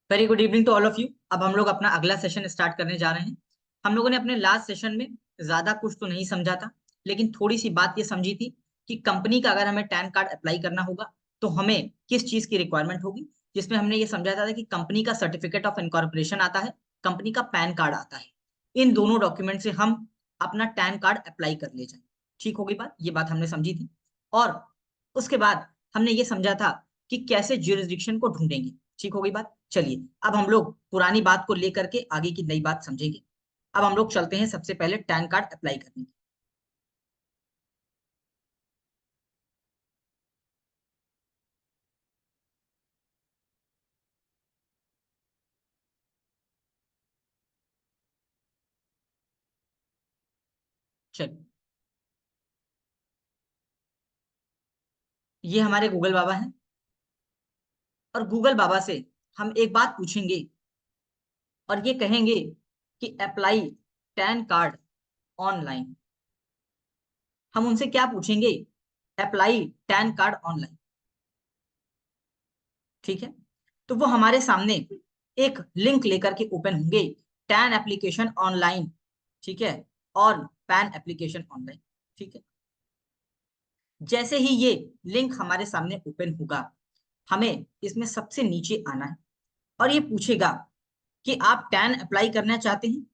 Very good evening to all of you. अब हम लोग अपना अगला सेशन स्टार्ट करने जा रहे हैं। हम लोगों ने अपने लास्ट सेशन में ज्यादा कुछ तो नहीं समझा था, लेकिन थोड़ी सी बात ये समझी थी कि कंपनी का अगर हमें टैन कार्ड अप्लाई करना होगा तो हमें किस चीज की रिक्वायरमेंट होगी। जिसमें हमने ये समझा था कि कंपनी का सर्टिफिकेट ऑफ इनकॉर्पोरेशन आता है, कंपनी का पैन कार्ड आता है। इन दोनों डॉक्यूमेंट से हम अपना टैन कार्ड अप्लाई कर ले जाए। ठीक होगी बात, ये बात हमने समझी थी। और उसके बाद हमने ये समझा था कि कैसे ज्यूरिसडिक्शन को ढूंढेंगे। ठीक होगी बात। चलिए अब हम लोग पुरानी बात को लेकर के आगे की नई बात समझेंगे। अब हम लोग चलते हैं सबसे पहले टैन कार्ड अप्लाई करने की। चलिए, ये हमारे गूगल बाबा हैं और गूगल बाबा से हम एक बात पूछेंगे और ये कहेंगे कि अप्लाई टैन कार्ड ऑनलाइन। हम उनसे क्या पूछेंगे? Apply tan card online. ठीक है, तो वो हमारे सामने एक लिंक लेकर के ओपन होंगे, टैन एप्लीकेशन ऑनलाइन। ठीक है, और पैन एप्लीकेशन ऑनलाइन। ठीक है, जैसे ही ये लिंक हमारे सामने ओपन होगा, हमें इसमें सबसे नीचे आना है और ये पूछेगा कि आप टैन अप्लाई करना चाहते हैं,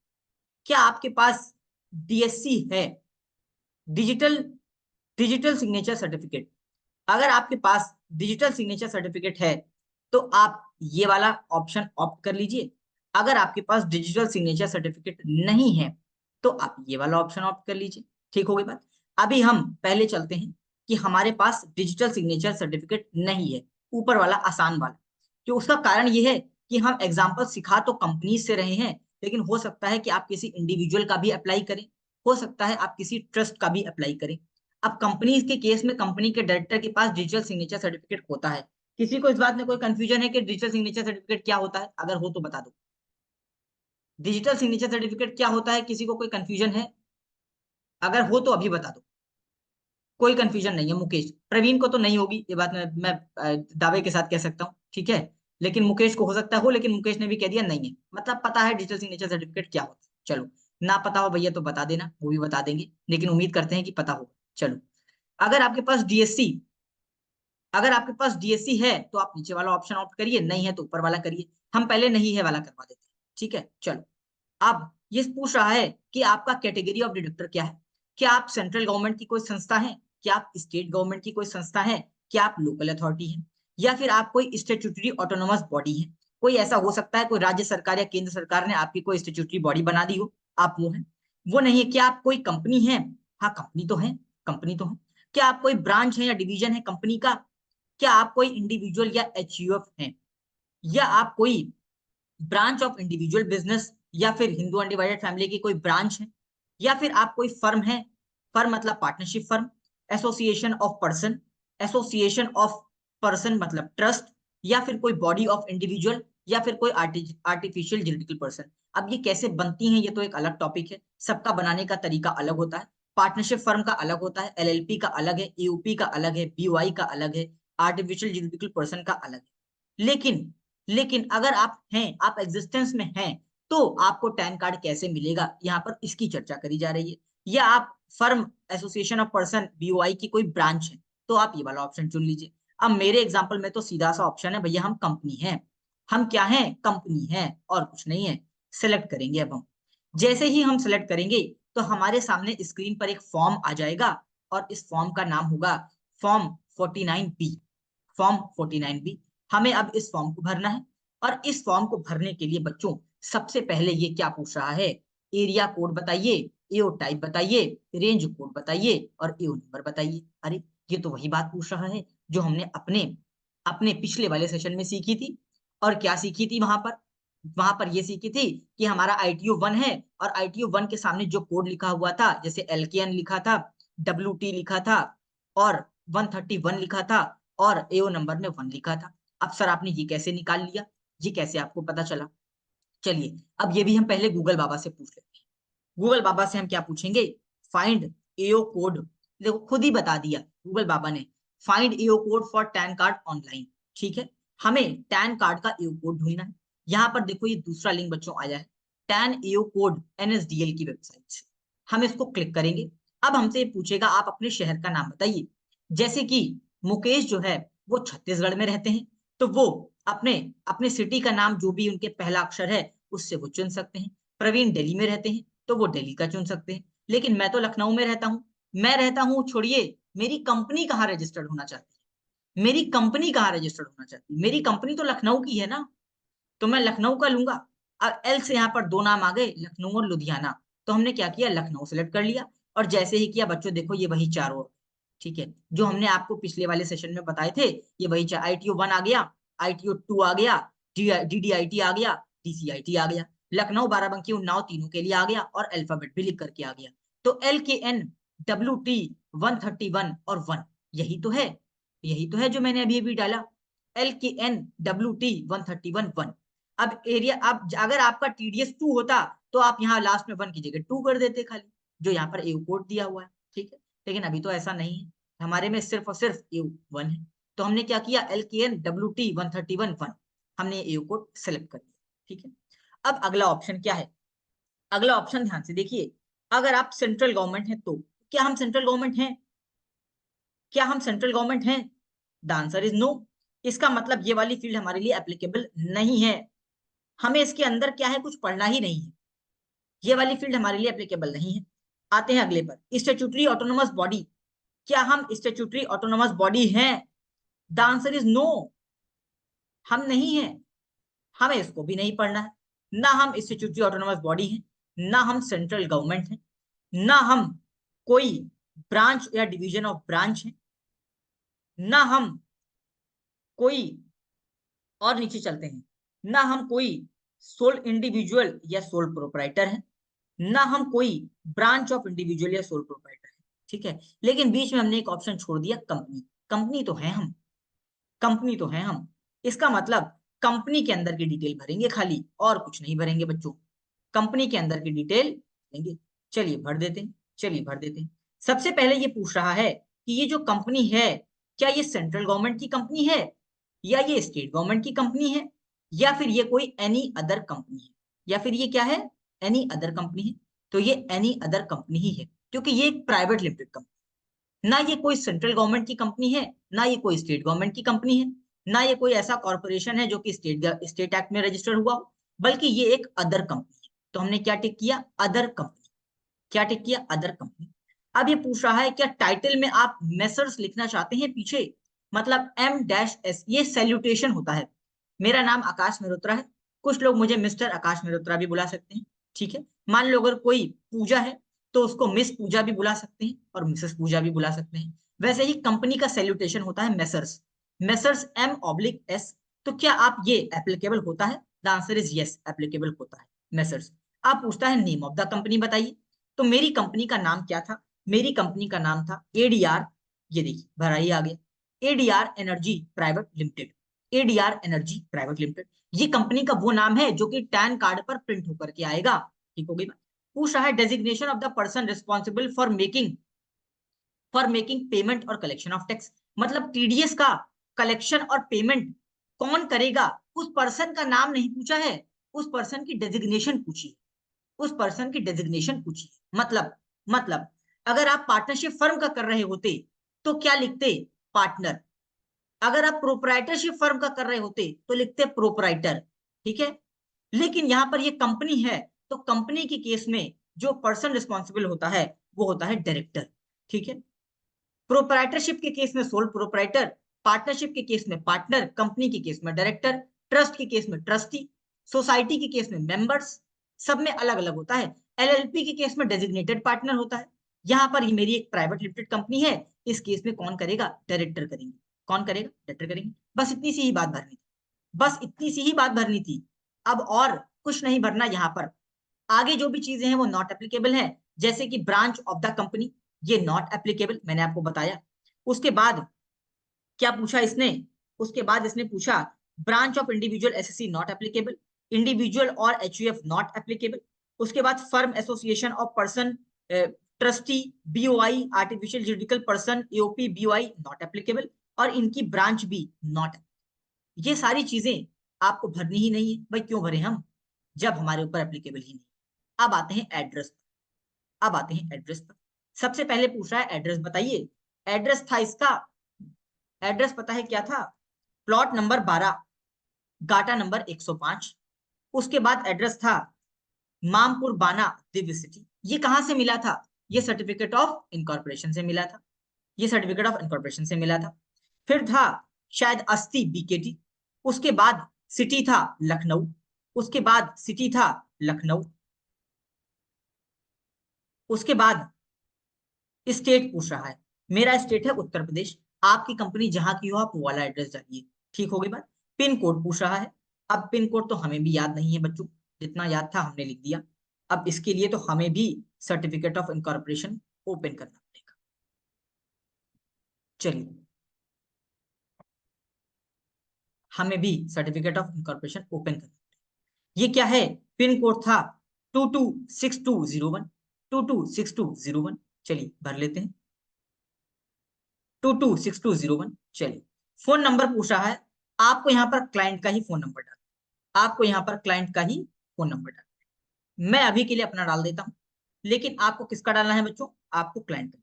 क्या आपके पास डीएससी है, डिजिटल डिजिटल सिग्नेचर सर्टिफिकेट। अगर आपके पास डिजिटल सिग्नेचर सर्टिफिकेट है तो आप ये वाला ऑप्शन ऑप्ट कर लीजिए। अगर आपके पास डिजिटल सिग्नेचर सर्टिफिकेट नहीं है तो आप ये वाला ऑप्शन ऑप्ट कर लीजिए। ठीक हो गई बात। अभी हम पहले चलते हैं कि हमारे पास डिजिटल सिग्नेचर सर्टिफिकेट नहीं है, ऊपर वाला आसान वाला। तो उसका कारण ये है कि हम एग्जाम्पल सिखा तो कंपनी से रहे हैं, लेकिन हो सकता है कि आप किसी इंडिविजुअल का भी अप्लाई करें, हो सकता है आप किसी ट्रस्ट का भी अप्लाई करें। अब कंपनी के केस में कंपनी के डायरेक्टर के पास डिजिटल सिग्नेचर सर्टिफिकेट होता है। किसी को इस बात में कोई कंफ्यूजन है कि डिजिटल सिग्नेचर सर्टिफिकेट क्या होता है? अगर हो तो बता दो। डिजिटल सिग्नेचर सर्टिफिकेट क्या होता है? किसी को कोई कंफ्यूजन है? अगर हो तो अभी बता दो। कोई कंफ्यूजन नहीं है। मुकेश, प्रवीण को तो नहीं होगी ये बात, मैं दावे के साथ कह सकता हूँ। ठीक है, लेकिन मुकेश को हो सकता हो, लेकिन मुकेश ने भी कह दिया नहीं है, मतलब पता है डिजिटल सिग्नेचर सर्टिफिकेट क्या होता है। चलो, ना पता हो भैया तो बता देना, वो भी बता देंगे, लेकिन उम्मीद करते हैं कि पता होगा। चलो, अगर आपके पास डीएससी अगर आपके पास डीएससी है तो आप नीचे वाला ऑप्शन ऑप्ट करिए, नहीं है तो ऊपर वाला करिए। हम पहले नहीं है वाला करवा देते हैं। ठीक है, चलो। अब ये पूछ रहा है कि आपका कैटेगरी ऑफ डिडक्टर क्या है। क्या आप सेंट्रल गवर्नमेंट की कोई संस्था है, क्या आप स्टेट गवर्नमेंट की कोई संस्था है, क्या आप लोकल अथॉरिटी है, या फिर आप कोई स्टेट्यूटरी ऑटोनोमस बॉडी है। कोई ऐसा हो सकता है कोई राज्य सरकार या केंद्र सरकार ने आपकी कोई स्टेट्यूटरी बॉडी बना दी हो, आप वो है। वो नहीं है। क्या आप कोई कंपनी है? हाँ, कंपनी तो है, कंपनी तो है। क्या आप कोई ब्रांच है या डिवीजन है कंपनी का? क्या आप कोई इंडिविजुअल या एचयूएफ हैं, या आप कोई ब्रांच ऑफ इंडिविजुअल बिजनेस, या फिर हिंदू अनडिवाइडेड फैमिली की कोई ब्रांच है, या फिर आप कोई फर्म है। फर्म मतलब partnership firm, association of person मतलब ट्रस्ट, या फिर कोई बॉडी ऑफ इंडिविजुअल, या फिर कोई आर्टिफिशियल जेनेटिकल पर्सन। अब ये कैसे बनती हैं ये तो एक अलग टॉपिक है, सबका बनाने का तरीका अलग होता है। पार्टनरशिप फर्म का अलग होता है, एलएलपी का अलग है, ईयूपी का अलग है, बीओआई का अलग है, आर्टिफिशियल जेनेटिकल पर्सन का अलग है। लेकिन अगर आप हैं, आप एग्जिस्टेंस में हैं, तो आपको टैन कार्ड कैसे मिलेगा, यहाँ पर इसकी चर्चा करी जा रही है। या आप firm, association of person, BOI की कोई ब्रांच है, तो आप ये वाला ऑप्शन चुन लीजिए। अब मेरे एग्जांपल में तो सीधा सा ऑप्शन है भैया, हम कंपनी हैं। हम क्या हैं? कंपनी हैं, और कुछ नहीं है। सेलेक्ट करेंगे अब हम। जैसे ही हम सेलेक्ट करेंगे तो हमारे सामने स्क्रीन पर एक फॉर्म आ जाएगा, और इस फॉर्म का नाम होगा फॉर्म 49B। Form 49B। हमें अब इस फॉर्म को भरना है, और इस फॉर्म को भरने के लिए बच्चों सबसे पहले ये क्या पूछ रहा है? एरिया कोड बताइए, एओ टाइप बताइए, रेंज कोड बताइए, और एओ नंबर बताइए। अरे, ये तो वही बात पूछ रहा है जो हमने अपने अपने पिछले वाले सेशन में सीखी थी। और क्या सीखी थी वहां पर ये सीखी थी कि हमारा आईटीओ 1 है, और आईटीओ 1 के सामने जो कोड लिखा हुआ था, जैसे एलकेएन लिखा था, डब्ल्यूटी लिखा था, और 131 लिखा था, और एओ नंबर में 1 लिखा था। अब सर आपने ये कैसे निकाल लिया? ये कैसे आपको पता चला? चलिए, अब ये भी हम पहले गूगल बाबा से पूछ लेते हैं। गूगल बाबा से हम क्या पूछेंगे? फाइंड एओ कोड। देखो, खुद ही बता दिया गूगल बाबा ने, find AO code for tan card online. ठीक है, हमें टैन कार्ड का एओ कोड ढूंढना है। यहाँ पर देखो ये दूसरा लिंक बच्चों आया है, टैन एओ कोड NSDL की वेबसाइट से। हम इसको क्लिक करेंगे। अब हमसे ये पूछेगा आप अपने शहर का नाम बताइए। जैसे कि मुकेश जो है वो छत्तीसगढ़ में रहते हैं, तो वो अपने अपने सिटी का नाम जो भी उनके पहला अक्षर है उससे वो चुन सकते हैं। प्रवीण दिल्ली में रहते हैं तो वो दिल्ली का चुन सकते हैं। लेकिन मैं तो लखनऊ में रहता हूँ, मैं रहता हूँ, छोड़िए, मेरी कंपनी कहाँ रजिस्टर्ड होना चाहती है, मेरी कंपनी कहाँ रजिस्टर्ड होना चाहती है, मेरी कंपनी तो लखनऊ की है ना, तो मैं लखनऊ का लूंगा। अब एल से यहाँ पर दो नाम आ गए, लखनऊ और लुधियाना, तो हमने क्या किया, लखनऊ सेलेक्ट कर लिया। और जैसे ही किया बच्चों देखो ये वही चारों, ठीक है, जो हमने आपको पिछले वाले सेशन में बताए थे, ये वही ITO 1 आ गया, ITO 2 आ गया, DDIT आ गया, DCIT आ गया, लखनऊ बाराबंकी उन्नाव तीनों के लिए आ गया और अल्फाबेट भी लिख करके आ गया। तो LKN WT 131 और 1 यही तो है, यही तो है जो मैंने अभी अभी डाला, LKN WT 131 1। अब एरिया, अब अगर आपका TDS 2 होता तो आप यहाँ लास्ट में 1 की जगह 2 कर देते खाली, जो यहाँ पर एओ कोड दिया हुआ है, ठीक है। लेकिन अभी तो ऐसा नहीं है, हमारे में सिर्फ और सिर्फ एओ 1 है। तो हमने क्या किया, LKN WT 131 1 हमने एओ कोड सेलेक्ट कर लिया, ठीक है। अब अगला ऑप्शन क्या है, अगला ऑप्शन ध्यान से देखिए, अगर आप सेंट्रल गवर्नमेंट है तो, क्या हम सेंट्रल गवर्नमेंट हैं, क्या हम सेंट्रल गवर्नमेंट हैं? The answer is no. इसका मतलब ये वाली फील्ड हमारे लिए एप्लीकेबल नहीं है, हमें इसके अंदर क्या है कुछ पढ़ना ही नहीं है, ये वाली फील्ड हमारे लिए एप्लीकेबल नहीं है। आते हैं अगले पर, स्टैट्यूटरी ऑटोनोमस बॉडी, क्या हम स्टैट्यूटरी ऑटोनोमस बॉडी हैं? द आंसर इज नो, हम नहीं है, हमें इसको भी नहीं पढ़ना है। ना हम स्टैट्यूटरी ऑटोनोमस बॉडी हैं, ना हम सेंट्रल गवर्नमेंट हैं, ना हम कोई ब्रांच या डिवीजन ऑफ ब्रांच है, ना हम कोई, और नीचे चलते हैं, ना हम कोई सोल इंडिविजुअल या सोल प्रोप्राइटर है, ना हम कोई ब्रांच ऑफ इंडिविजुअल या सोल प्रोप्राइटर है, ठीक है। लेकिन बीच में हमने एक ऑप्शन छोड़ दिया, कंपनी, कंपनी तो है हम, कंपनी तो है हम, इसका मतलब कंपनी के अंदर की डिटेल भरेंगे खाली, और कुछ नहीं भरेंगे बच्चों, कंपनी के अंदर की डिटेल भरेंगे। चलिए भर देते हैं, चलिए भर देते हैं। सबसे पहले ये पूछ रहा है कि ये जो कंपनी है, क्या ये सेंट्रल गवर्नमेंट की कंपनी है, या ये स्टेट गवर्नमेंट की कंपनी है, या फिर ये कोई एनी अदर कंपनी है, या फिर ये क्या है, एनी अदर कंपनी है। तो ये एनी अदर कंपनी ही है, क्योंकि ये एक प्राइवेट लिमिटेड कंपनी, ना ये कोई सेंट्रल गवर्नमेंट की कंपनी है, ना ये कोई स्टेट गवर्नमेंट की कंपनी है, ना ये कोई ऐसा कॉर्पोरेशन है जो कि स्टेट एक्ट में रजिस्टर्ड हुआ हो, बल्कि ये एक अदर कंपनी है। तो हमने क्या टिक किया, अदर कंपनी, क्या टिक किया, अदर कंपनी। अब ये पूछ रहा है क्या टाइटल में आप मेसर्स लिखना चाहते हैं पीछे, मतलब M-S, ये सैल्यूटेशन होता है। मेरा नाम आकाश मेहरोत्रा है, कुछ लोग मुझे मिस्टर आकाश मेहरोत्रा भी बुला सकते हैं, ठीक है। मान लो अगर कोई पूजा है तो उसको मिस पूजा भी बुला सकते हैं और मिसेस पूजा भी बुला सकते हैं। वैसे ही कंपनी का सैल्यूटेशन होता है मेसर्स, मेसर्स M/S। तो क्या आप ये एप्लीकेबल होता है? The answer is yes, applicable होता है मेसर्स। आप पूछता है नेम ऑफ द कंपनी बताइए, तो मेरी कंपनी का नाम क्या था, मेरी कंपनी का नाम था ADR, ये देखिए भरा ही आ गया, ADR energy private limited, ADR energy private limited. ये कंपनी का वो नाम है जो कि टैन कार्ड पर प्रिंट होकर के आएगा, ठीक हो गई। पूछ रहा है designation of the person responsible for making payment और कलेक्शन ऑफ टैक्स, मतलब TDS का कलेक्शन और पेमेंट कौन करेगा, उस पर्सन का नाम नहीं पूछा है, उस पर्सन की डेजिग्नेशन पूछी, उस पर्सन की डेजिग्नेशन पूछी। मतलब अगर आप पार्टनरशिप फर्म का कर रहे होते तो क्या लिखते, पार्टनर। अगर आप प्रोप्राइटरशिप फर्म का कर रहे होते तो लिखते प्रोप्राइटर, ठीक है। लेकिन यहां पर ये कंपनी है, तो कंपनी के केस में जो पर्सन रिस्पॉन्सिबल होता है वो होता है डायरेक्टर, ठीक है। प्रोप्राइटरशिप के केस में सोल प्रोप्राइटर, पार्टनरशिप के केस में पार्टनर, कंपनी के केस में डायरेक्टर, ट्रस्ट के केस में ट्रस्टी, सोसाइटी के केस में मेंबर्स, सब में अलग अलग होता है। LLP के केस में डेजिग्नेटेड पार्टनर होता है। यहाँ पर ही मेरी एक प्राइवेट लिमिटेड कंपनी है, इस केस में कौन करेगा, डायरेक्टर करेंगे, कौन करेगा, डायरेक्टर करेंगे। बस इतनी सी ही बात भरनी थी, बस इतनी सी ही बात भरनी थी, अब और कुछ नहीं भरना यहाँ पर। आगे जो भी चीजें हैं वो नॉट एप्लीकेबल है, जैसे कि ब्रांच ऑफ द कंपनी, ये नॉट एप्लीकेबल, मैंने आपको बताया। उसके बाद क्या पूछा इसने, उसके बाद इसने पूछा branch of individual SSC not applicable, individual और HUF नॉट एप्लीकेबल। उसके बाद firm association of person, trustee, BOI, artificial juridical person, AOP, BOI not applicable, और इनकी ब्रांच भी नॉट। ये सारी चीजें आपको भरनी ही नहीं है। भाई क्यों भरे हम, जब हमारे ऊपर एप्लीकेबल ही नहीं। अब आते हैं एड्रेस पर। अब आते हैं एड्रेस पर। सबसे पहले पूछ रहा है एड्रेस बताइए। एड्रेस था इसका, एड्रेस पता है क्या था, प्लॉट नंबर 12, गाटा नंबर 105। उसके बाद एड्रेस था मामपुर बाना, दिव्य सिटी। ये कहां से मिला था, ये सर्टिफिकेट ऑफ इनकॉर्पोरेशन से मिला था। ये सर्टिफिकेट ऑफ इनकॉर्पोरेशन से मिला था। फिर था शायद अस्थि बीकेटी। उसके बाद सिटी था लखनऊ। उसके बाद सिटी था लखनऊ। उसके बाद स्टेट पूछ रहा है, मेरा स्टेट है उत्तर प्रदेश। आपकी कंपनी जहां की हो आप वो वाला एड्रेस डालिए। ठीक हो गई बात। पिन कोड पूछ रहा है। अब पिन कोड तो हमें भी याद नहीं है बच्चों, जितना याद था हमने लिख दिया। अब इसके लिए तो हमें भी सर्टिफिकेट ऑफ इनकॉर्पोरेशन ओपन करना पड़ेगा। चलिए, हमें भी सर्टिफिकेट ऑफ इनकॉर्पोरेशन ओपन करना। ये क्या है, पिन कोड था 226201, 226201। चलिए भर लेते हैं, 226201। चलिए, फोन नंबर पूछ रहा है। आपको यहाँ पर क्लाइंट का ही फोन नंबर डाल, आपको यहाँ पर क्लाइंट का ही फोन नंबर डाल। मैं अभी के लिए अपना डाल देता हूँ, लेकिन आपको किसका डालना है बच्चों, आपको क्लाइंट का।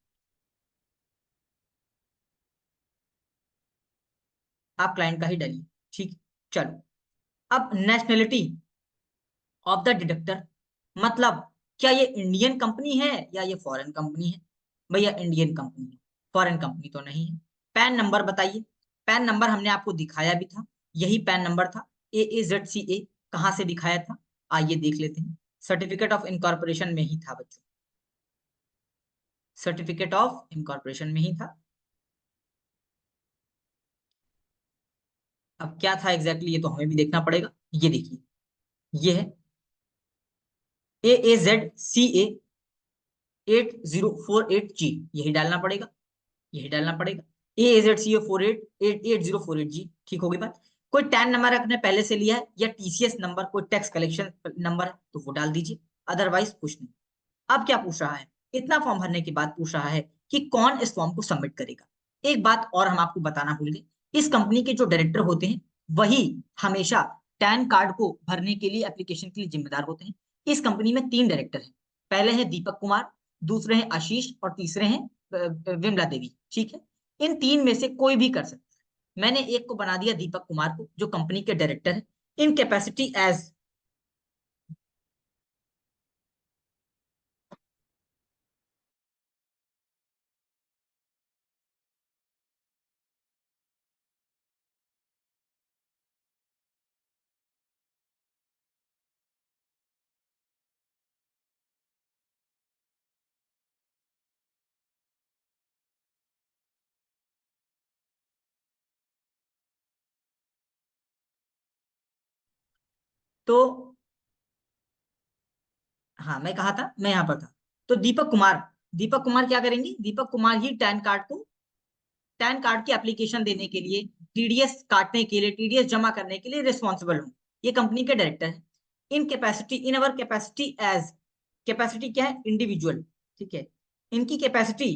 आप क्लाइंट का ही डालिए। ठीक, चलो। अब नेशनैलिटी ऑफ द डिडक्टर, मतलब क्या ये इंडियन कंपनी है या ये फॉरेन कंपनी है। भैया इंडियन कंपनी है, फॉरेन कंपनी तो नहीं है। पैन नंबर बताइए। पैन नंबर हमने आपको दिखाया भी था, यही पैन नंबर था, AAZCA। कहाँ से दिखाया था, आइए देख लेते हैं। सर्टिफिकेट ऑफ इनकॉर्पोरेशन में ही था बच्चों, सर्टिफिकेट ऑफ इनकॉर्पोरेशन में ही था। अब क्या था एग्जैक्टली ये तो हमें भी देखना पड़ेगा। ये देखिए, ये है AAZCA 8048G, यही डालना पड़ेगा, यही डालना पड़ेगा। AAZCA 48888048G। ठीक होगी बात। कोई टैन नंबर आपने पहले से लिया है या TCS नंबर, कोई टैक्स कलेक्शन नंबर है तो वो डाल दीजिए, अदरवाइज कुछ नहीं। अब क्या पूछ रहा है, इतना फॉर्म भरने के बाद पूछ रहा है कि कौन इस फॉर्म को सबमिट करेगा। एक बात और हम आपको बताना भूल गए, इस कंपनी के जो डायरेक्टर होते हैं वही हमेशा टैन कार्ड को भरने के लिए, एप्लीकेशन के लिए जिम्मेदार होते हैं। इस कंपनी में 3 डायरेक्टर हैं। पहले हैं दीपक कुमार, दूसरे हैं आशीष और तीसरे हैं विमला देवी। ठीक है, इन 3 में से कोई भी कर सकता है। मैंने एक को बना दिया दीपक कुमार को, जो कंपनी के डायरेक्टर है, इन कैपेसिटी एज। तो हाँ, मैं कहा था, मैं यहाँ पर था। तो दीपक कुमार, दीपक कुमार क्या करेंगे, दीपक कुमार ही टैन कार्ड को, टैन कार्ड की एप्लीकेशन देने के लिए, TDS काटने के लिए, TDS जमा करने के लिए रिस्पॉन्सिबल होंगे। ये कंपनी के डायरेक्टर हैं। In capacity, in our capacity as, capacity क्या है, इंडिविजुअल। ठीक है, इनकी कैपेसिटी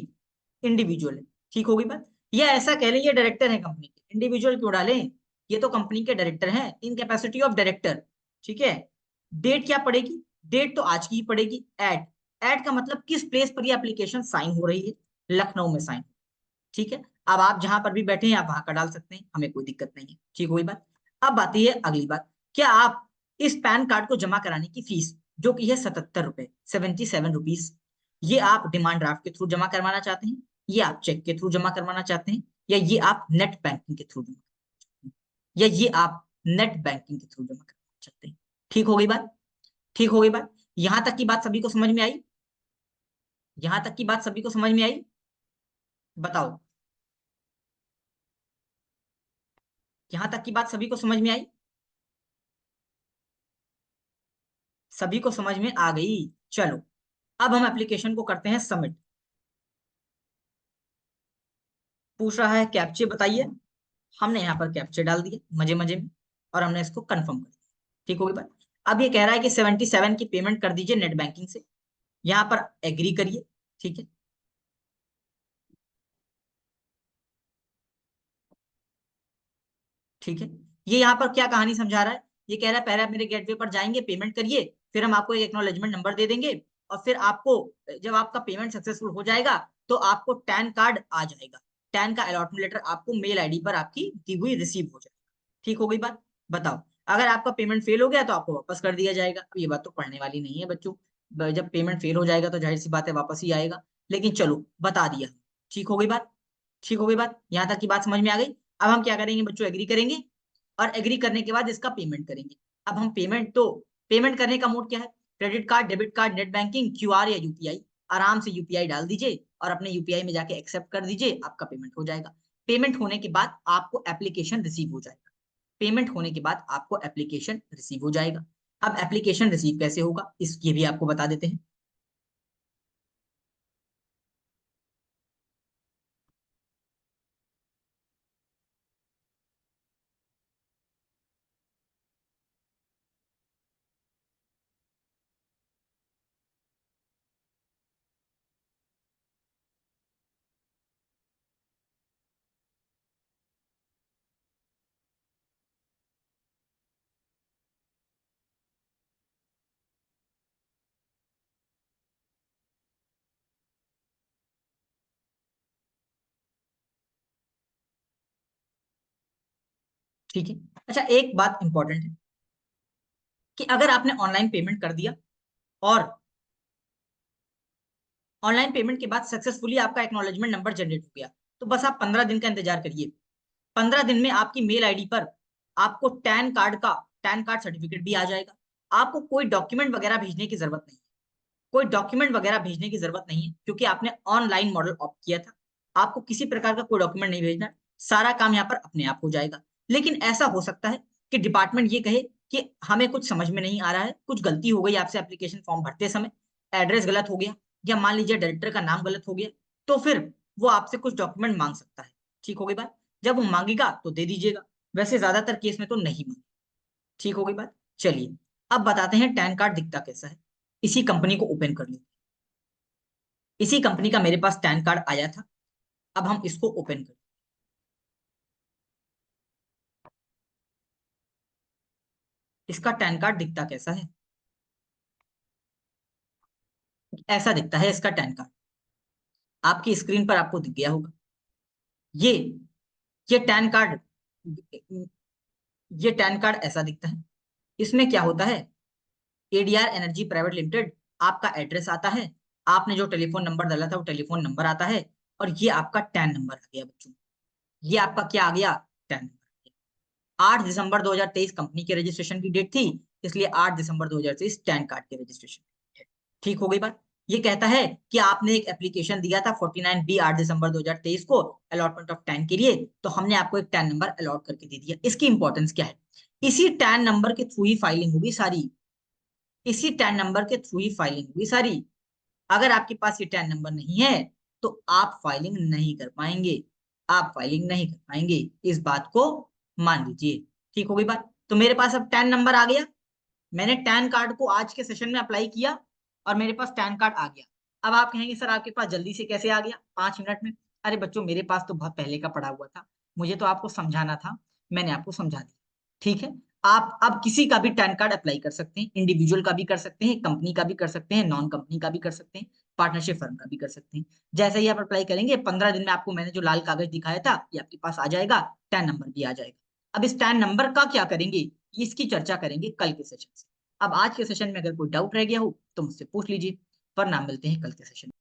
इंडिविजुअल है। ठीक होगी बात। या ऐसा कह लें ये डायरेक्टर है कंपनी के, इंडिविजुअल क्यों डालें, ये तो कंपनी के डायरेक्टर हैं, इन कैपेसिटी ऑफ डायरेक्टर। ठीक है, डेट क्या पड़ेगी, डेट तो आज की ही पड़ेगी। एड, एड का मतलब किस प्लेस पर ये एप्लीकेशन साइन हो रही है, लखनऊ में साइन। ठीक है, अब आप जहां पर भी बैठे हैं आप वहां का डाल सकते हैं, हमें कोई दिक्कत नहीं है। ठीक हुई बात। अब आती है अगली बात, क्या आप इस पैन कार्ड को जमा कराने की फीस, जो कि है 77 रुपए, 77 रुपीज, ये आप डिमांड ड्राफ्ट के थ्रू जमा करवाना चाहते हैं, ये आप चेक के थ्रू जमा करवाना चाहते हैं, या ये आप नेट बैंकिंग के थ्रू जमा करवाना चाहते हैं, या ये आप नेट बैंकिंग के थ्रू जमा करवाना चाहते हैं। ठीक हो गई बात, ठीक हो गई बात। यहां तक की बात सभी को समझ में आई, यहां तक की बात सभी को समझ में आई, बताओ। यहां तक की बात सभी को समझ में आई, सभी को समझ में आ गई। चलो, अब हम एप्लीकेशन को करते हैं सबमिट। पूछ रहा है कैप्चे बताइए। हमने यहाँ पर कैप्चे डाल दिए मजे मजे में, और हमने इसको कंफर्म कर दिया। ठीक होगी बात। अब ये कह रहा है कि 77 की पेमेंट कर दीजिए नेट बैंकिंग से, यहाँ पर एग्री करिए। ठीक है, ठीक है, ये यहाँ पर क्या कहानी समझा रहा है, ये कह रहा है पहले आप मेरे गेटवे पर जाएंगे, पेमेंट करिए, फिर हम आपको एक एक्नॉलेजमेंट नंबर दे देंगे, और फिर आपको जब आपका पेमेंट सक्सेसफुल हो जाएगा तो आपको टैन कार्ड आ जाएगा, टैन का अलॉटमेंट लेटर आपको मेल आईडी पर आपकी दी हुई रिसीव हो जाएगा। ठीक हो गई बात? बताओ, अगर आपका पेमेंट फेल हो गया तो आपको वापस कर दिया जाएगा। अब ये बात तो पढ़ने वाली नहीं है बच्चों, जब पेमेंट फेल हो जाएगा तो जाहिर सी बात है वापस ही आएगा, लेकिन चलो बता दिया। ठीक हो गई बात? ठीक हो गई बात, यहाँ तक की बात समझ में आ गई। अब हम क्या करेंगे बच्चों, एग्री करेंगे, और एग्री करने के बाद इसका पेमेंट करेंगे। अब हम पेमेंट करने का मोड क्या है, credit card, debit card, net banking, QR या यूपीआई। आराम से यूपीआई डाल दीजिए और अपने यूपीआई में जाके एक्सेप्ट कर दीजिए, आपका पेमेंट हो जाएगा। पेमेंट होने के बाद आपको एप्लीकेशन रिसीव हो जाएगा, पेमेंट होने के बाद आपको एप्लीकेशन रिसीव हो जाएगा। अब एप्लीकेशन रिसीव कैसे होगा इसकी भी आपको बता देते हैं। ठीक है, अच्छा एक बात इंपॉर्टेंट है कि अगर आपने ऑनलाइन पेमेंट कर दिया और ऑनलाइन पेमेंट के बाद सक्सेसफुली आपका एक्नॉलेजमेंट नंबर जनरेट हो गया, तो बस आप 15 दिन का इंतजार करिए। 15 दिन में आपकी मेल आईडी पर आपको टैन कार्ड सर्टिफिकेट भी आ जाएगा। आपको कोई डॉक्यूमेंट वगैरह भेजने की जरूरत नहीं है, कोई डॉक्यूमेंट वगैरह भेजने की जरूरत नहीं है, क्योंकि आपने ऑनलाइन मॉडल ऑप्ट किया था। आपको किसी प्रकार का कोई डॉक्यूमेंट नहीं भेजना है, सारा काम यहाँ पर अपने आप हो जाएगा। लेकिन ऐसा हो सकता है कि डिपार्टमेंट ये कहे कि हमें कुछ समझ में नहीं आ रहा है, कुछ गलती हो गई आपसे एप्लीकेशन फॉर्म भरते समय, एड्रेस गलत हो गया, या मान लीजिए डायरेक्टर का नाम गलत हो गया, तो फिर वो आपसे कुछ डॉक्यूमेंट मांग सकता है। ठीक हो गई बात? जब वो मांगेगा तो दे दीजिएगा, वैसे ज्यादातर केस में तो नहीं मांगे। ठीक हो गई बात? चलिए, अब बताते हैं टैन कार्ड दिखता कैसा है। इसी कंपनी को ओपन कर लेते हैं, इसी कंपनी का मेरे पास टैन कार्ड आया था। अब हम इसको ओपन करें, इसका टैन कार्ड दिखता कैसा है, ऐसा दिखता है इसका टैन कार्ड। आपकी स्क्रीन पर आपको दिख गया होगा। ये ये टैन कार्ड, ये टैन कार्ड ऐसा दिखता है। इसमें क्या होता है, एडीआर एनर्जी प्राइवेट लिमिटेड, आपका एड्रेस आता है, आपने जो टेलीफोन नंबर डाला था वो टेलीफोन नंबर आता है, और ये आपका टैन नंबर आ गया बच्चों। ये आपका क्या आ गया, टैन नंबर। 8 दिसंबर 2023 कंपनी के रजिस्ट्रेशन की डेट थी, इसलिए 8 दिसंबर 2023 टैन कार्ड के रजिस्ट्रेशन। ठीक हो गई बात? ये कहता है कि आपने एक एप्लीकेशन दिया था 49B 8 दिसंबर 2023 को अलॉटमेंट ऑफ टैन के लिए, तो हमने आपको एक टैन नंबर अलॉट करके दे दिया। इसकी इंपॉर्टेंस क्या है, इसी टैन नंबर के थ्रू ही फाइलिंग होगी सारी, इसी टैन नंबर के थ्रू ही फाइलिंग होगी सारी। अगर आपके पास ये टैन नंबर नहीं है तो आप फाइलिंग नहीं कर पाएंगे, आप फाइलिंग नहीं कर पाएंगे, इस बात को मान लीजिए। ठीक हो गई बात? तो मेरे पास अब टैन नंबर आ गया, मैंने टैन कार्ड को आज के सेशन में अप्लाई किया और मेरे पास टैन कार्ड आ गया। अब आप कहेंगे सर आपके पास जल्दी से कैसे आ गया 5 मिनट में? अरे बच्चों, मेरे पास तो बहुत पहले का पड़ा हुआ था, मुझे तो आपको समझाना था, मैंने आपको समझा दिया। ठीक है, आप अब किसी का भी टैन कार्ड अप्लाई कर सकते हैं, इंडिविजुअल का भी कर सकते हैं, कंपनी का भी कर सकते हैं, नॉन कंपनी का भी कर सकते हैं, पार्टनरशिप फर्म का भी कर सकते हैं। जैसे ही आप अप्लाई करेंगे 15 दिन में आपको मैंने जो लाल कागज दिखाया था ये आपके पास आ जाएगा, टैन नंबर भी आ जाएगा। अब इस टैन नंबर का क्या करेंगे, इसकी चर्चा करेंगे कल के सेशन से। अब आज के सेशन में अगर कोई डाउट रह गया हो तो मुझसे पूछ लीजिए, वरना मिलते हैं कल के सेशन में।